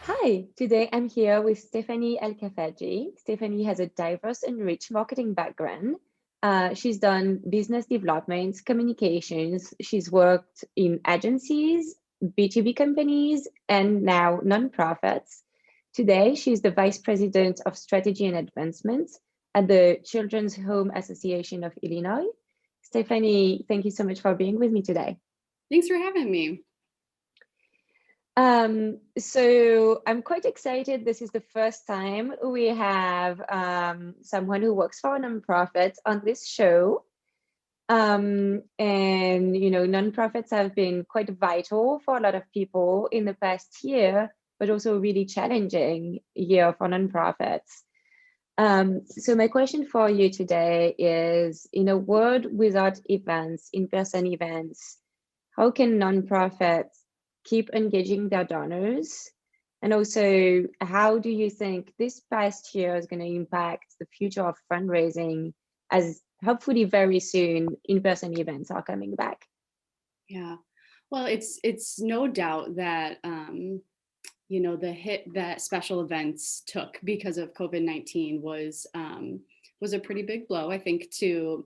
Hi, today I'm here with Stephanie El-Kafaji. Stephanie has a diverse and rich marketing background. She's done business development, communications. She's worked in agencies, B2B companies, and now nonprofits. Today, she's the Vice President of Strategy and Advancement at the Children's Home Association of Illinois. Stephanie, thank you so much for being with me today. Thanks for having me. So I'm quite excited. This is the first time we have someone who works for a nonprofit on this show. And nonprofits have been quite vital for a lot of people in the past year, but also a really challenging year for nonprofits. So my question for you today is, in a world without events, in-person events, how can nonprofits keep engaging their donors? And also, how do you think this past year is going to impact the future of fundraising as hopefully very soon in-person events are coming back? Yeah, well, it's no doubt that the hit that special events took because of COVID-19 was a pretty big blow, I think, to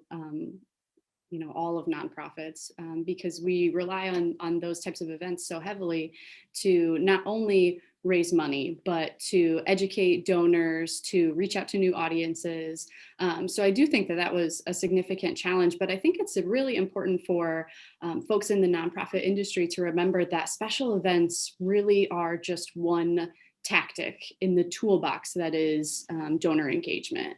all of nonprofits, because we rely on those types of events so heavily to not only raise money, but to educate donors, to reach out to new audiences. So I do think that that was a significant challenge, but I think it's really important for folks in the nonprofit industry to remember that special events really are just one tactic in the toolbox that is donor engagement.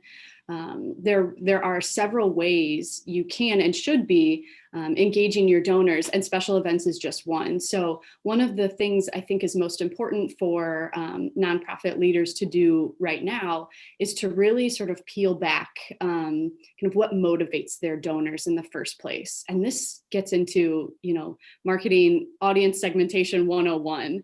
There are several ways you can and should be engaging your donors, and special events is just one. So one of the things I think is most important for nonprofit leaders to do right now is to really sort of peel back kind of what motivates their donors in the first place. And this gets into, marketing audience segmentation 101,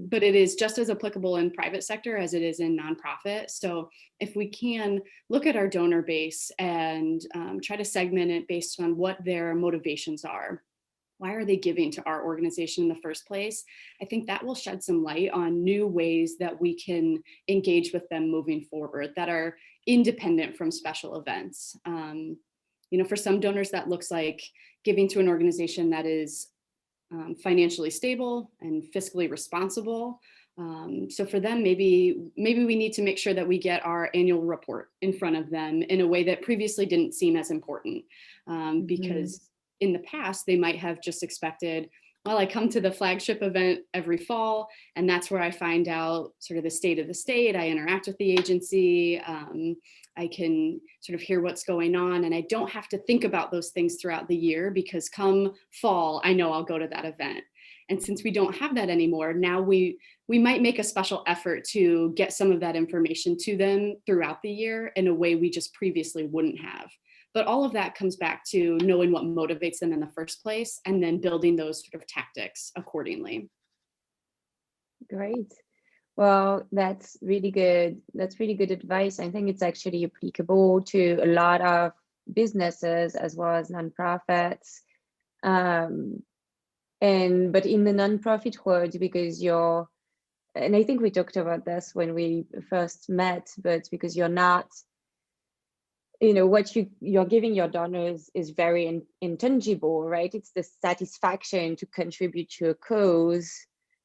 but it is just as applicable in private sector as it is in nonprofit. So if we can look at our donor base and try to segment it based on what their motivations are. Why are they giving to our organization in the first place? I think that will shed some light on new ways that we can engage with them moving forward that are independent from special events. For some donors, that looks like giving to an organization that is financially stable and fiscally responsible. So for them, maybe we need to make sure that we get our annual report in front of them in a way that previously didn't seem as important, because in the past they might have just expected, well, I come to the flagship event every fall, and that's where I find out sort of the state of the state. I interact with the agency. I can sort of hear what's going on, and I don't have to think about those things throughout the year because come fall, I know I'll go to that event. And since we don't have that anymore, now we might make a special effort to get some of that information to them throughout the year in a way we just previously wouldn't have. But all of that comes back to knowing what motivates them in the first place and then building those sort of tactics accordingly. Great. Well, that's really good. That's really good advice. I think it's actually applicable to a lot of businesses as well as nonprofits. But in the nonprofit world, because and I think we talked about this when we first met, but because you're not, what you're giving your donors is very intangible, right? It's the satisfaction to contribute to a cause.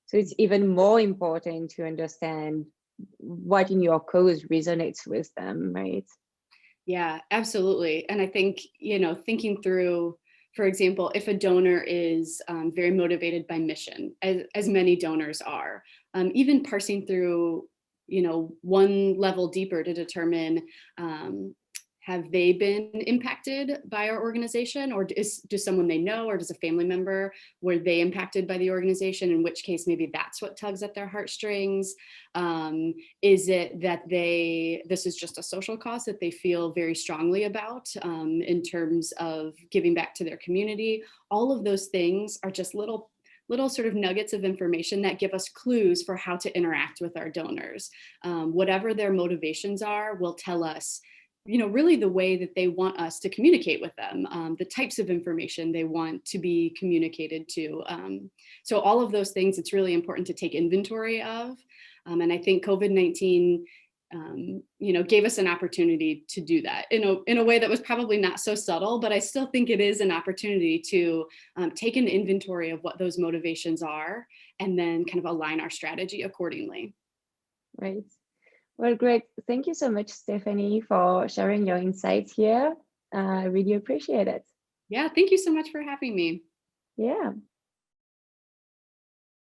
So it's even more important to understand what in your cause resonates with them, right? Yeah, absolutely. And I think, thinking through, for example, if a donor is very motivated by mission, as many donors are, even parsing through, one level deeper to determine, have they been impacted by our organization, or does someone they know, or does a family member, were they impacted by the organization, in which case maybe that's what tugs at their heartstrings? Is it that this is just a social cause that they feel very strongly about, in terms of giving back to their community? All of those things are just little sort of nuggets of information that give us clues for how to interact with our donors. Whatever their motivations are will tell us, really the way that they want us to communicate with them, the types of information they want to be communicated to. So all of those things, it's really important to take inventory of. And I think COVID-19, gave us an opportunity to do that in a way that was probably not so subtle, but I still think it is an opportunity to take an inventory of what those motivations are and then kind of align our strategy accordingly. Right. Well, great. Thank you so much, Stephanie, for sharing your insights here. I really appreciate it. Yeah, thank you so much for having me. Yeah.